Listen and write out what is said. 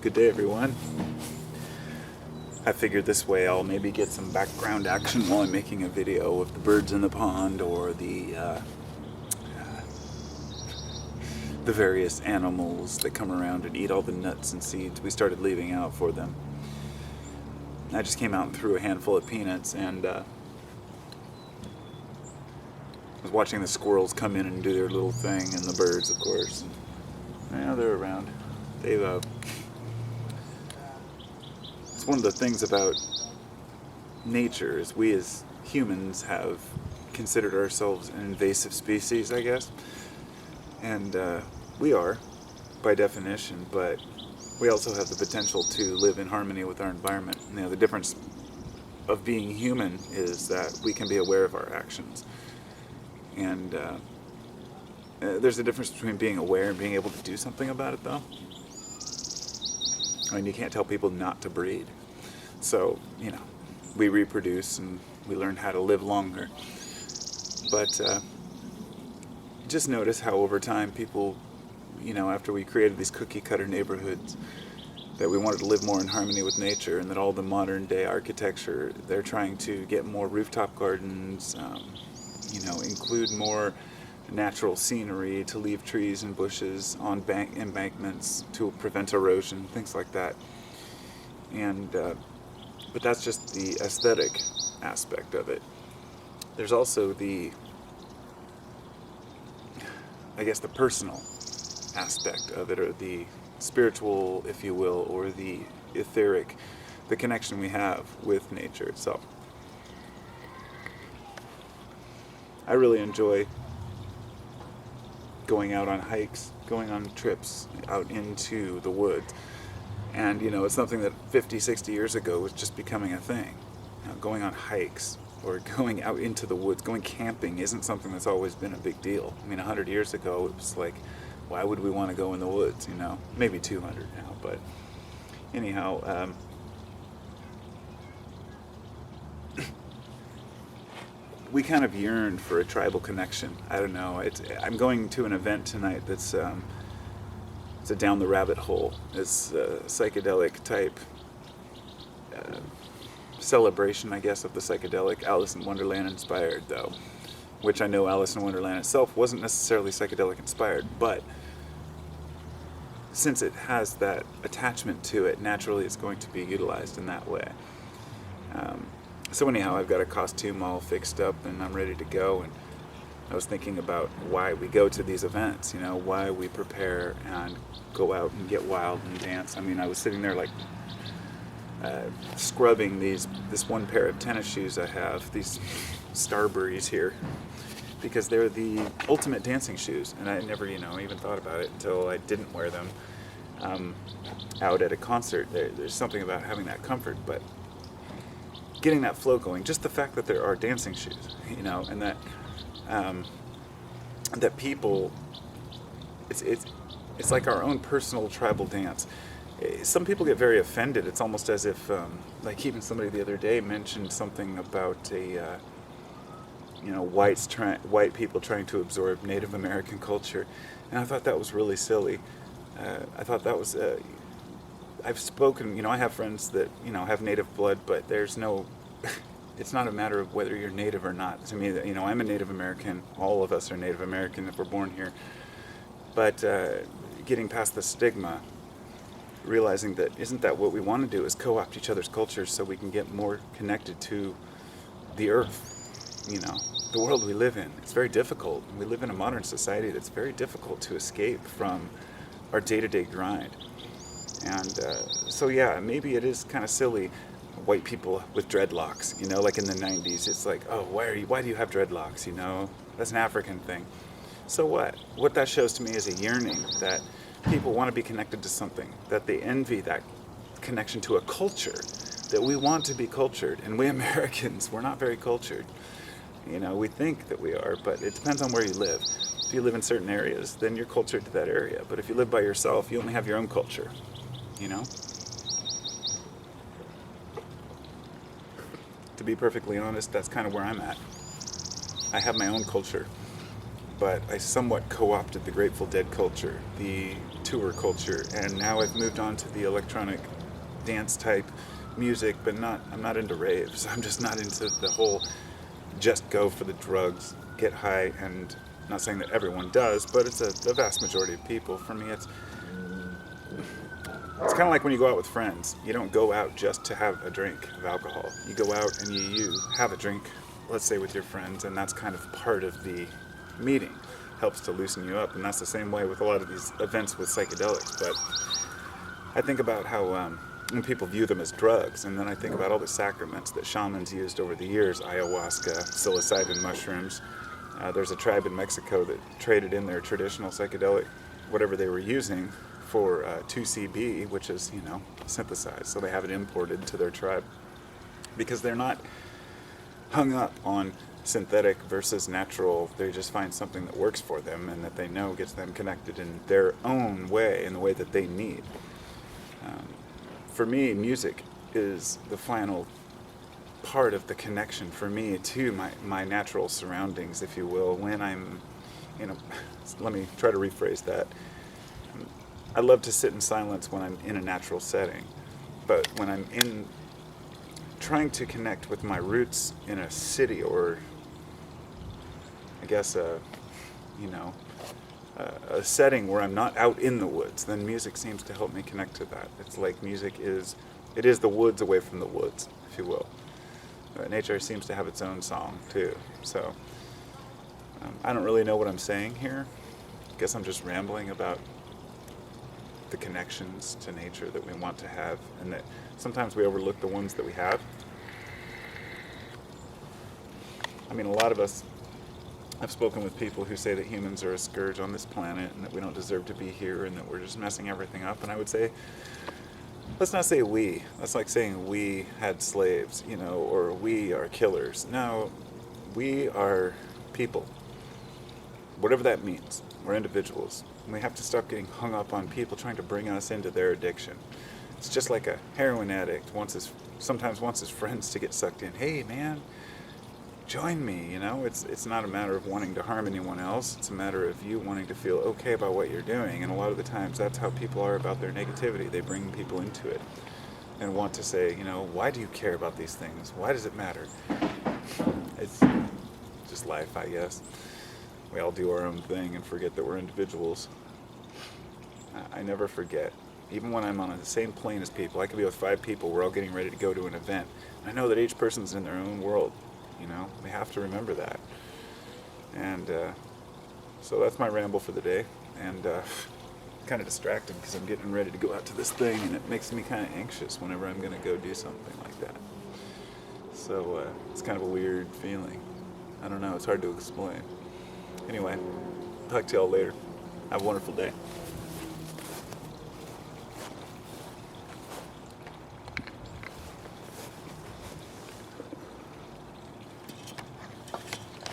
Good day, everyone. I figured this way I'll maybe get some background action while I'm making a video of the birds in the pond or the various animals that come around and eat all the nuts and seeds we started leaving out for them. I just came out and threw a handful of peanuts and was watching the squirrels come in and do their little thing, and the birds, of course. And, yeah, they're around. They've it's one of the things about nature is we as humans have considered ourselves an invasive species, I guess. And we are, by definition, but we also have the potential to live in harmony with our environment. You know, the difference of being human is that we can be aware of our actions. And there's a difference between being aware and being able to do something about it, though. I mean, you can't tell people not to breed. So, you know, we reproduce and we learn how to live longer. But just notice how over time people, you know, after we created these cookie cutter neighborhoods, that we wanted to live more in harmony with nature, and that all the modern day architecture, they're trying to get more rooftop gardens, you know, include more natural scenery, to leave trees and bushes on embankments to prevent erosion, things like that. And but that's just the aesthetic aspect of it. There's also the, I guess, the personal aspect of it, or the spiritual, if you will, or the etheric, the connection we have with nature itself. I really enjoy going out on hikes, going on trips out into the woods. And, you know, it's something that 50, 60 years ago was just becoming a thing. You know, going on hikes or going out into the woods, going camping isn't something that's always been a big deal. I mean, 100 years ago, it was like, why would we want to go in the woods, you know? Maybe 200 now, but anyhow, we kind of yearned for a tribal connection. I don't know. I'm going to an event tonight that's it's a down the rabbit hole. It's a psychedelic type celebration, I guess, of the psychedelic, Alice in Wonderland inspired, though. Which I know Alice in Wonderland itself wasn't necessarily psychedelic inspired, but since it has that attachment to it, naturally it's going to be utilized in that way. So anyhow, I've got a costume all fixed up and I'm ready to go, and I was thinking about why we go to these events, you know, why we prepare and go out and get wild and dance. I mean, I was sitting there like scrubbing this one pair of tennis shoes I have, these Starburys here, because they're the ultimate dancing shoes, and I never, you know, even thought about it until I didn't wear them out at a concert. There's something about having that comfort, but getting that flow going, just the fact that there are dancing shoes, you know, and that that people, it's like our own personal tribal dance. Some people get very offended. It's almost as if, like even somebody the other day mentioned something about you know, white people trying to absorb Native American culture, and I thought that was really silly. I thought that was. I've spoken, you know, I have friends that, you know, have native blood, but there's no, it's not a matter of whether you're native or not. To me, you know, I'm a Native American. All of us are Native American if we're born here. But getting past the stigma, realizing that isn't that what we want to do, is co-opt each other's cultures so we can get more connected to the earth, you know, the world we live in. It's very difficult. We live in a modern society that's very difficult to escape from our day-to-day grind. And so yeah, maybe it is kind of silly, white people with dreadlocks, you know, like in the 90s. It's like, oh, why do you have dreadlocks, you know? That's an African thing. So what? What that shows to me is a yearning that people want to be connected to something, that they envy that connection to a culture, that we want to be cultured. And we Americans, we're not very cultured. You know, we think that we are, but it depends on where you live. If you live in certain areas, then you're cultured to that area. But if you live by yourself, you only have your own culture. You know? To be perfectly honest, that's kind of where I'm at. I have my own culture. but I somewhat co-opted the Grateful Dead culture, the tour culture, and now I've moved on to the electronic dance type music, but I'm not into raves. I'm just not into the whole just go for the drugs, get high, and not saying that everyone does, but it's the vast majority of people. For me, it's kind of like when you go out with friends. You don't go out just to have a drink of alcohol. You go out and you have a drink, let's say with your friends, and that's kind of part of the meeting. Helps to loosen you up, and that's the same way with a lot of these events with psychedelics. But I think about how when people view them as drugs, and then I think about all the sacraments that shamans used over the years, ayahuasca, psilocybin mushrooms. There's a tribe in Mexico that traded in their traditional psychedelic, whatever they were using, for 2CB, which is, synthesized. So they have it imported to their tribe because they're not hung up on synthetic versus natural. They just find something that works for them and that they know gets them connected in their own way, in the way that they need. For me, music is the final part of the connection for me to my natural surroundings, if you will. When I'm, let me try to rephrase that. I love to sit in silence when I'm in a natural setting, but when I'm trying to connect with my roots in a city, or I guess a setting where I'm not out in the woods, then music seems to help me connect to that. It's like music is the woods away from the woods, if you will. Nature seems to have its own song too. So I don't really know what I'm saying here. I guess I'm just rambling about the connections to nature that we want to have, and that sometimes we overlook the ones that we have. I mean, a lot of us, I've spoken with people who say that humans are a scourge on this planet and that we don't deserve to be here and that we're just messing everything up. And I would say, let's not say we. That's like saying we had slaves, or we are killers. No, we are people. Whatever that means. We're individuals. And we have to stop getting hung up on people trying to bring us into their addiction. It's just like a heroin addict sometimes wants his friends to get sucked in. Hey, man, join me, It's not a matter of wanting to harm anyone else. It's a matter of you wanting to feel okay about what you're doing. And a lot of the times that's how people are about their negativity. They bring people into it and want to say, why do you care about these things? Why does it matter? It's just life, I guess. We all do our own thing and forget that we're individuals. I never forget. Even when I'm on the same plane as people, I could be with 5 people, we're all getting ready to go to an event. I know that each person's in their own world. We have to remember that. And so that's my ramble for the day. And kind of distracting because I'm getting ready to go out to this thing, and it makes me kind of anxious whenever I'm going to go do something like that. So it's kind of a weird feeling. I don't know, it's hard to explain. Anyway, talk to y'all later. Have a wonderful day.